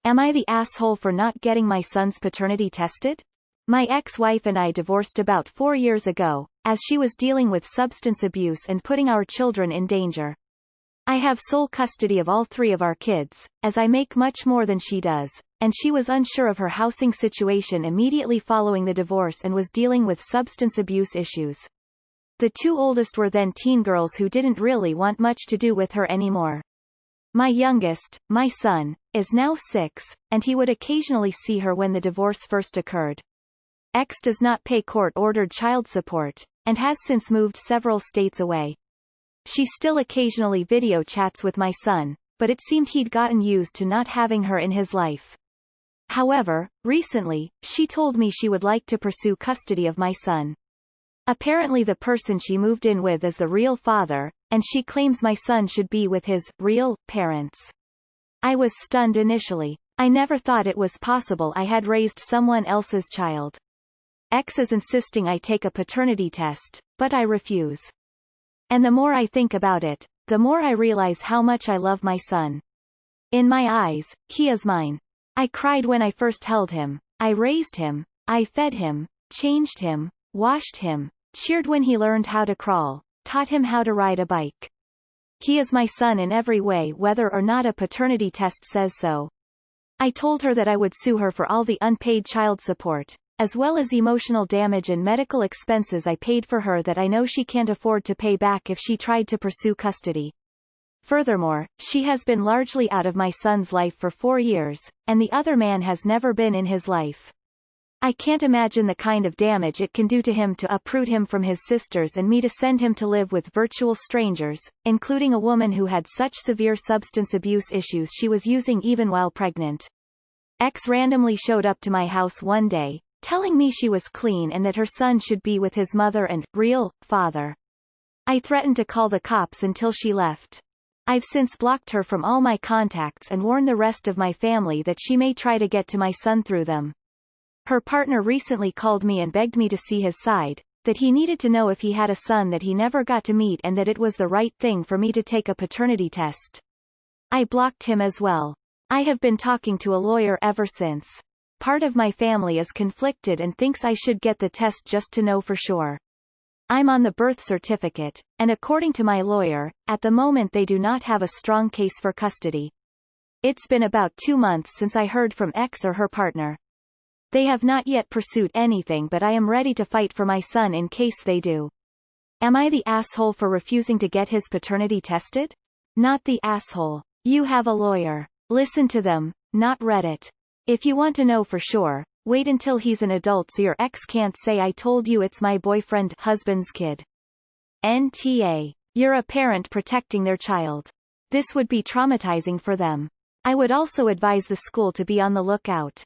Am I the asshole for not getting my son's paternity tested? My ex-wife and I divorced about 4 years ago, as she was dealing with substance abuse and putting our children in danger. I have sole custody of all 3 of our kids, as I make much more than she does, and she was unsure of her housing situation immediately following the divorce and was dealing with substance abuse issues. The 2 oldest were then teen girls who didn't really want much to do with her anymore. My youngest, my son, is now 6, and he would occasionally see her when the divorce first occurred. X does not pay court-ordered child support, and has since moved several states away. She still occasionally video chats with my son, but it seemed he'd gotten used to not having her in his life. However, recently, she told me she would like to pursue custody of my son. Apparently the person she moved in with is the real father, and she claims my son should be with his real parents. I was stunned initially. I never thought it was possible I had raised someone else's child. X is insisting I take a paternity test, but I refuse. And the more I think about it, the more I realize how much I love my son. In my eyes, he is mine. I cried when I first held him. I raised him. I fed him, changed him, washed him, cheered when he learned how to crawl, taught him how to ride a bike. He is my son in every way, whether or not a paternity test says so. I told her that I would sue her for all the unpaid child support, as well as emotional damage and medical expenses I paid for her that I know she can't afford to pay back if she tried to pursue custody. Furthermore, she has been largely out of my son's life for 4 years, and the other man has never been in his life. I can't imagine the kind of damage it can do to him to uproot him from his sisters and me to send him to live with virtual strangers, including a woman who had such severe substance abuse issues she was using even while pregnant. X randomly showed up to my house one day, telling me she was clean and that her son should be with his mother and real father. I threatened to call the cops until she left. I've since blocked her from all my contacts and warned the rest of my family that she may try to get to my son through them. Her partner recently called me and begged me to see his side, that he needed to know if he had a son that he never got to meet and that it was the right thing for me to take a paternity test. I blocked him as well. I have been talking to a lawyer ever since. Part of my family is conflicted and thinks I should get the test just to know for sure. I'm on the birth certificate, and according to my lawyer, at the moment they do not have a strong case for custody. It's been about 2 months since I heard from X or her partner. They have not yet pursued anything, but I am ready to fight for my son in case they do. Am I the asshole for refusing to get his paternity tested? Not the asshole. You have a lawyer. Listen to them, not Reddit. If you want to know for sure, wait until he's an adult so your ex can't say I told you it's my boyfriend, husband's kid. NTA. You're a parent protecting their child. This would be traumatizing for them. I would also advise the school to be on the lookout.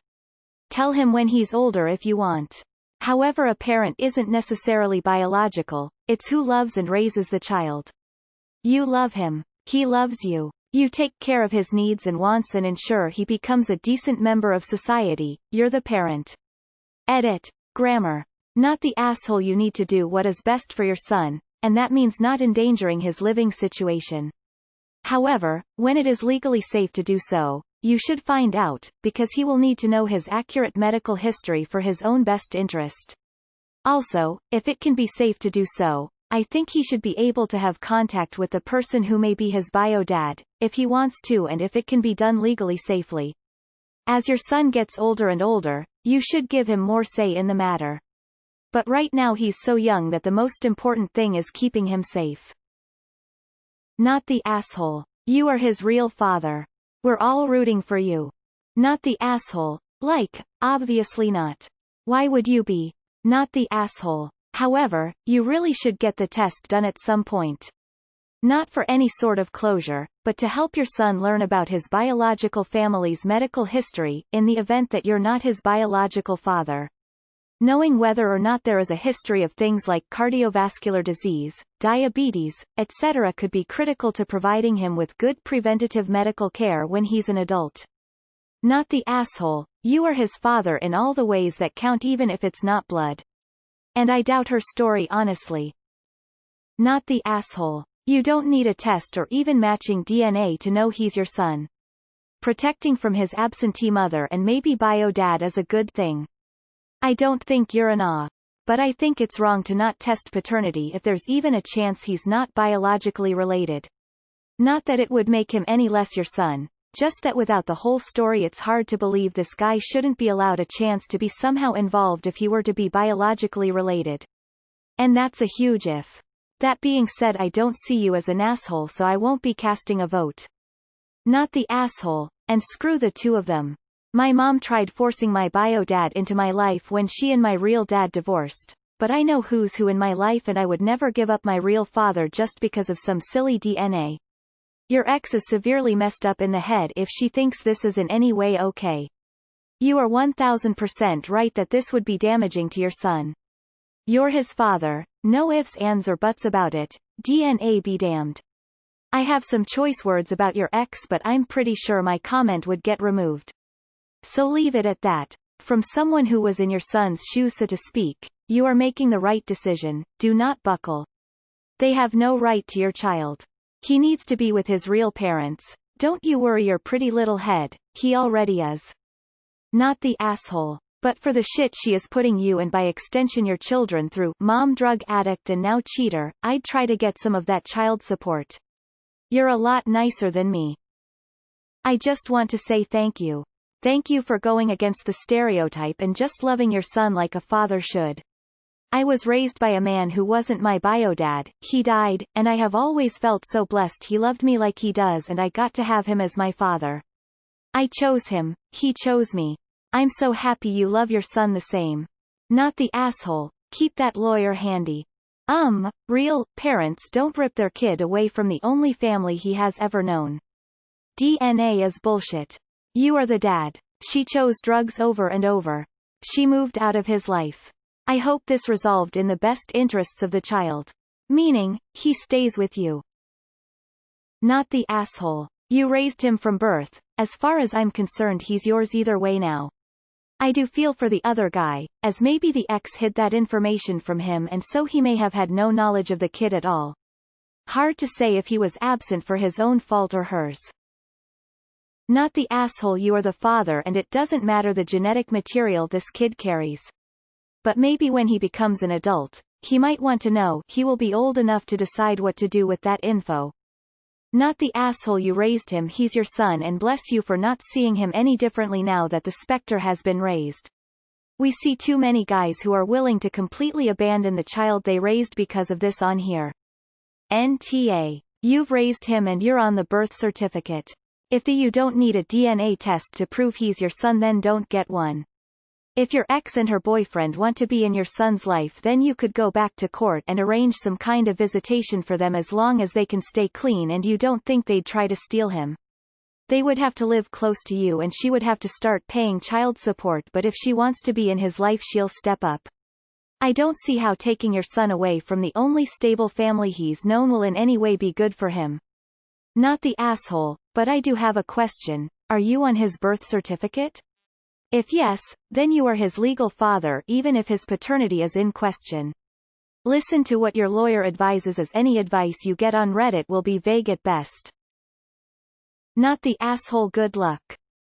Tell him when he's older if you want. However, a parent isn't necessarily biological, it's who loves and raises the child. You love him. He loves you. You take care of his needs and wants and ensure he becomes a decent member of society. You're the parent. Edit. Grammar. Not the asshole. You need to do what is best for your son, and that means not endangering his living situation. However, when it is legally safe to do so, you should find out, because he will need to know his accurate medical history for his own best interest. Also, if it can be safe to do so, I think he should be able to have contact with the person who may be his bio dad, if he wants to and if it can be done legally safely. As your son gets older and older, you should give him more say in the matter. But right now he's so young that the most important thing is keeping him safe. Not the asshole. You are his real father. We're all rooting for you. Not the asshole. Like, obviously not. Why would you be? Not the asshole. However, you really should get the test done at some point. Not for any sort of closure, but to help your son learn about his biological family's medical history, in the event that you're not his biological father. Knowing whether or not there is a history of things like cardiovascular disease, diabetes, etc. could be critical to providing him with good preventative medical care when he's an adult. Not the asshole. You are his father in all the ways that count, even if it's not blood. And I doubt her story honestly. Not the asshole. You don't need a test or even matching DNA to know he's your son. Protecting from his absentee mother and maybe bio dad is a good thing. I don't think you're an A. But I think it's wrong to not test paternity if there's even a chance he's not biologically related. Not that it would make him any less your son, just that without the whole story it's hard to believe this guy shouldn't be allowed a chance to be somehow involved if he were to be biologically related. And that's a huge if. That being said, I don't see you as an asshole, so I won't be casting a vote. Not the asshole, and screw the two of them. My mom tried forcing my bio dad into my life when she and my real dad divorced, but I know who's who in my life and I would never give up my real father just because of some silly DNA. Your ex is severely messed up in the head if she thinks this is in any way okay. You are 1000% right that this would be damaging to your son. You're his father, no ifs, ands or buts about it, DNA be damned. I have some choice words about your ex, but I'm pretty sure my comment would get removed. So leave it at that. From someone who was in your son's shoes, so to speak, you are making the right decision. Do not buckle. They have no right to your child. He needs to be with his real parents. Don't you worry your pretty little head, he already is. Not the asshole. But for the shit she is putting you and by extension your children through, mom drug addict and now cheater, I'd try to get some of that child support. You're a lot nicer than me. I just want to say thank you. Thank you for going against the stereotype and just loving your son like a father should. I was raised by a man who wasn't my bio dad, he died, and I have always felt so blessed he loved me like he does and I got to have him as my father. I chose him, he chose me. I'm so happy you love your son the same. Not the asshole, keep that lawyer handy. Real parents don't rip their kid away from the only family he has ever known. DNA is bullshit. You are the dad. She chose drugs over and over. She moved out of his life. I hope this resolved in the best interests of the child. Meaning, he stays with you. Not the asshole. You raised him from birth. As far as I'm concerned he's yours either way now. I do feel for the other guy, as maybe the ex hid that information from him and so he may have had no knowledge of the kid at all. Hard to say if he was absent for his own fault or hers. Not the asshole, you are the father and it doesn't matter the genetic material this kid carries. But maybe when he becomes an adult, he might want to know. He will be old enough to decide what to do with that info. Not the asshole, you raised him, he's your son and bless you for not seeing him any differently now that the specter has been raised. We see too many guys who are willing to completely abandon the child they raised because of this on here. NTA. You've raised him and you're on the birth certificate. If you don't need a DNA test to prove he's your son, then don't get one. If your ex and her boyfriend want to be in your son's life, then you could go back to court and arrange some kind of visitation for them as long as they can stay clean and you don't think they'd try to steal him. They would have to live close to you and she would have to start paying child support, but if she wants to be in his life she'll step up. I don't see how taking your son away from the only stable family he's known will in any way be good for him. Not the asshole, but I do have a question. Are you on his birth certificate? If yes, then you are his legal father even if his paternity is in question. Listen to what your lawyer advises, as any advice you get on Reddit will be vague at best. Not the asshole, good luck.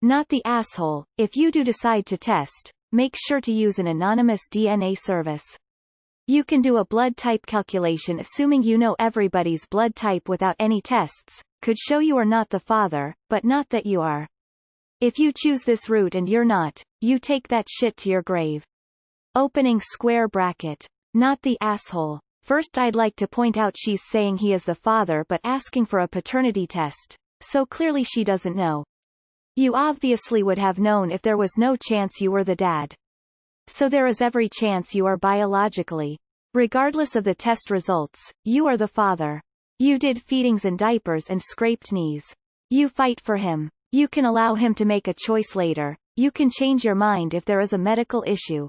Not the asshole, if you do decide to test, make sure to use an anonymous DNA service. You can do a blood type calculation assuming you know everybody's blood type without any tests, could show you are not the father, but not that you are. If you choose this route and you're not, you take that shit to your grave. Opening square bracket. Not the asshole. First I'd like to point out she's saying he is the father but asking for a paternity test, so clearly she doesn't know. You obviously would have known if there was no chance you were the dad. So there is every chance you are biologically. Regardless of the test results, you are the father. You did feedings and diapers and scraped knees. You fight for him. You can allow him to make a choice later. You can change your mind if there is a medical issue.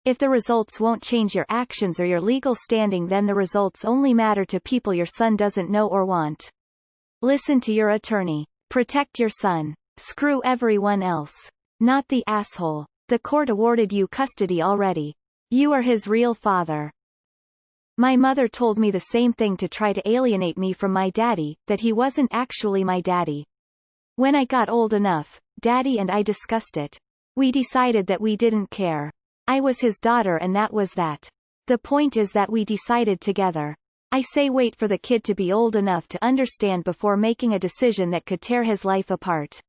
If the results won't change your actions or your legal standing, then the results only matter to people your son doesn't know or want. Listen to your attorney. Protect your son. Screw everyone else. Not the asshole. The court awarded you custody already. You are his real father. My mother told me the same thing to try to alienate me from my daddy, that he wasn't actually my daddy. When I got old enough, Daddy and I discussed it. We decided that we didn't care. I was his daughter and that was that. The point is that we decided together. I say wait for the kid to be old enough to understand before making a decision that could tear his life apart.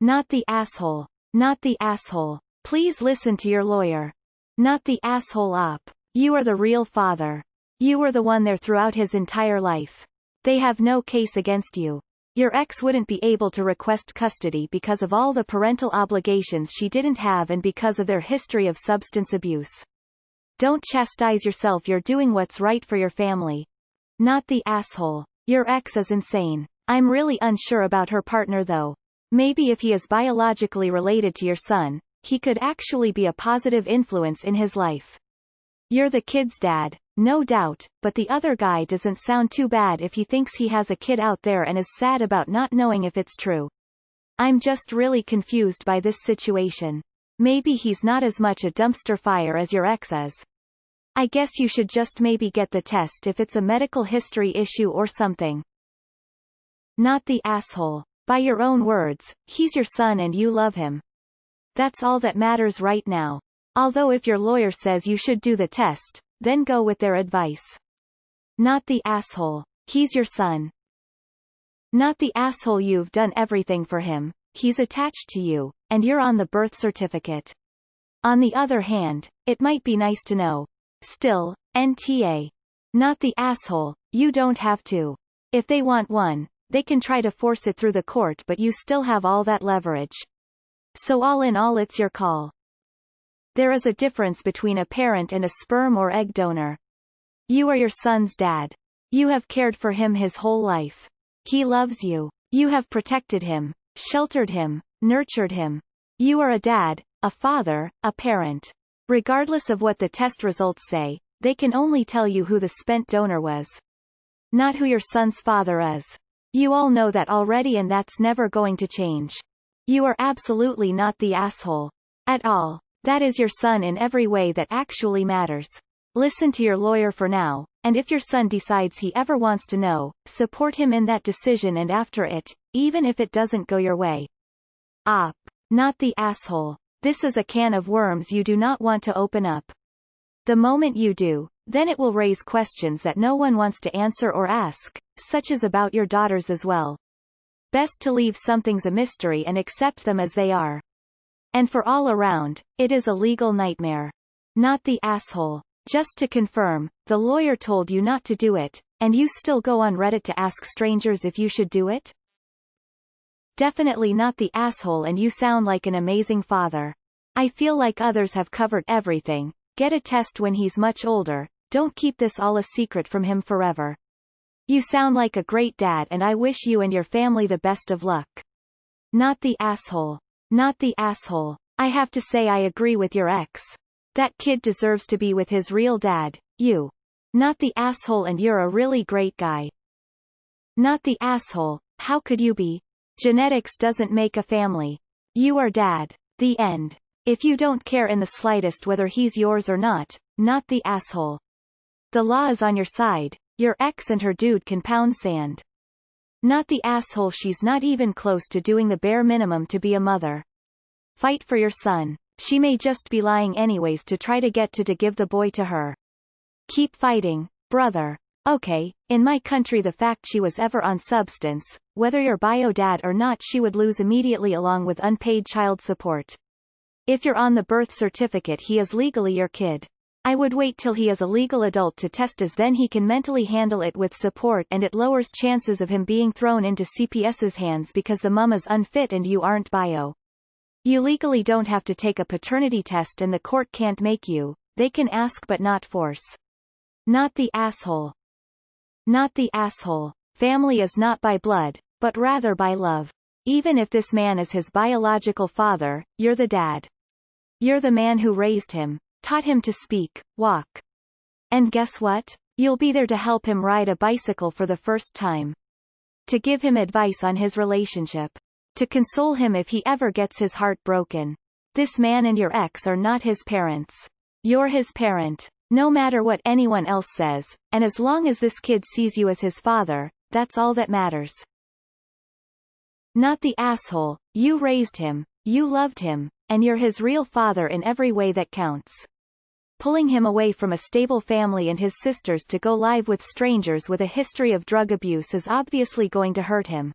Not the asshole. Not the asshole. Please listen to your lawyer. Not the asshole op. You are the real father. You were the one there throughout his entire life. They have no case against you. Your ex wouldn't be able to request custody because of all the parental obligations she didn't have and because of their history of substance abuse. Don't chastise yourself, you're doing what's right for your family. Not the asshole. Your ex is insane. I'm really unsure about her partner though. Maybe if he is biologically related to your son, he could actually be a positive influence in his life. You're the kid's dad, no doubt, but the other guy doesn't sound too bad if he thinks he has a kid out there and is sad about not knowing if it's true. I'm just really confused by this situation. Maybe he's not as much a dumpster fire as your ex is. I guess you should just maybe get the test if it's a medical history issue or something. Not the asshole. By your own words, he's your son and you love him. That's all that matters right now. Although if your lawyer says you should do the test, then go with their advice. Not the asshole. He's your son. Not the asshole. You've done everything for him, he's attached to you, and you're on the birth certificate. On the other hand, it might be nice to know. Still, NTA. Not the asshole, you don't have to. If they want one, they can try to force it through the court, but you still have all that leverage. So all in all, it's your call. There is a difference between a parent and a sperm or egg donor. You are your son's dad. You have cared for him his whole life. He loves you. You have protected him, sheltered him, nurtured him. You are a dad, a father, a parent. Regardless of what the test results say, they can only tell you who the spent donor was. Not who your son's father is. You all know that already and that's never going to change. You are absolutely not the asshole. At all. That is your son in every way that actually matters. Listen to your lawyer for now, and if your son decides he ever wants to know, support him in that decision and after it, even if it doesn't go your way. Op. Not the asshole. This is a can of worms you do not want to open up. The moment you do, then it will raise questions that no one wants to answer or ask, such as about your daughters as well. Best to leave some things a mystery and accept them as they are. And for all around, it is a legal nightmare. Not the asshole. Just to confirm, the lawyer told you not to do it, and you still go on Reddit to ask strangers if you should do it? Definitely not the asshole, and you sound like an amazing father. I feel like others have covered everything. Get a test when he's much older. Don't keep this all a secret from him forever. You sound like a great dad and I wish you and your family the best of luck. Not the asshole. Not the asshole. I have to say I agree with your ex. That kid deserves to be with his real dad, you. Not the asshole, and you're a really great guy. Not the asshole. How could you be? Genetics doesn't make a family. You are dad. The end. If you don't care in the slightest whether he's yours or not the asshole. The law is on your side. Your ex and her dude can pound sand. Not the asshole. She's not even close to doing the bare minimum to be a mother. Fight for your son. She may just be lying anyways to try to get to give the boy to her. Keep fighting, brother. Okay, in my country the fact she was ever on substance, whether your bio dad or not, she would lose immediately along with unpaid child support. If you're on the birth certificate, he is legally your kid. I would wait till he is a legal adult to test, as then he can mentally handle it with support and it lowers chances of him being thrown into CPS's hands because the mum is unfit and you aren't bio. You legally don't have to take a paternity test and the court can't make you. They can ask but not force. Not the asshole. Not the asshole. Family is not by blood, but rather by love. Even if this man is his biological father, you're the dad. You're the man who raised him, taught him to speak, walk. And guess what? You'll be there to help him ride a bicycle for the first time. To give him advice on his relationship. To console him if he ever gets his heart broken. This man and your ex are not his parents. You're his parent. No matter what anyone else says, and as long as this kid sees you as his father, that's all that matters. Not the asshole, you raised him, you loved him, and you're his real father in every way that counts. Pulling him away from a stable family and his sisters to go live with strangers with a history of drug abuse is obviously going to hurt him.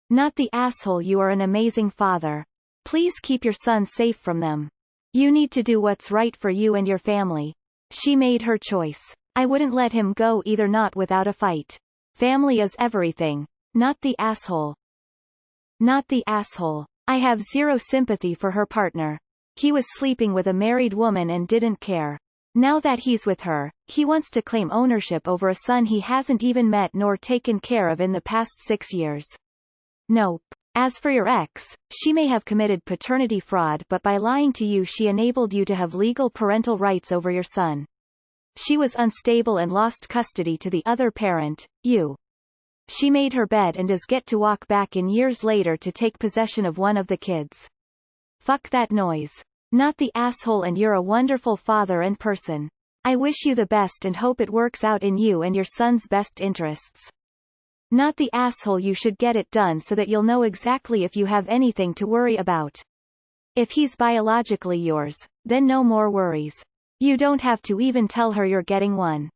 Not the asshole, you are an amazing father. Please keep your son safe from them. You need to do what's right for you and your family. She made her choice. I wouldn't let him go either, not without a fight. Family is everything. Not the asshole. Not the asshole. I have zero sympathy for her partner. He was sleeping with a married woman and didn't care. Now that he's with her, he wants to claim ownership over a son he hasn't even met nor taken care of in the past 6 years. Nope. As for your ex, she may have committed paternity fraud, but by lying to you she enabled you to have legal parental rights over your son. She was unstable and lost custody to the other parent, you. She made her bed and does get to walk back in years later to take possession of one of the kids. Fuck that noise. Not the asshole, and you're a wonderful father and person. I wish you the best and hope it works out in you and your son's best interests. Not the asshole, you should get it done so that you'll know exactly if you have anything to worry about. If he's biologically yours, then no more worries. You don't have to even tell her you're getting one.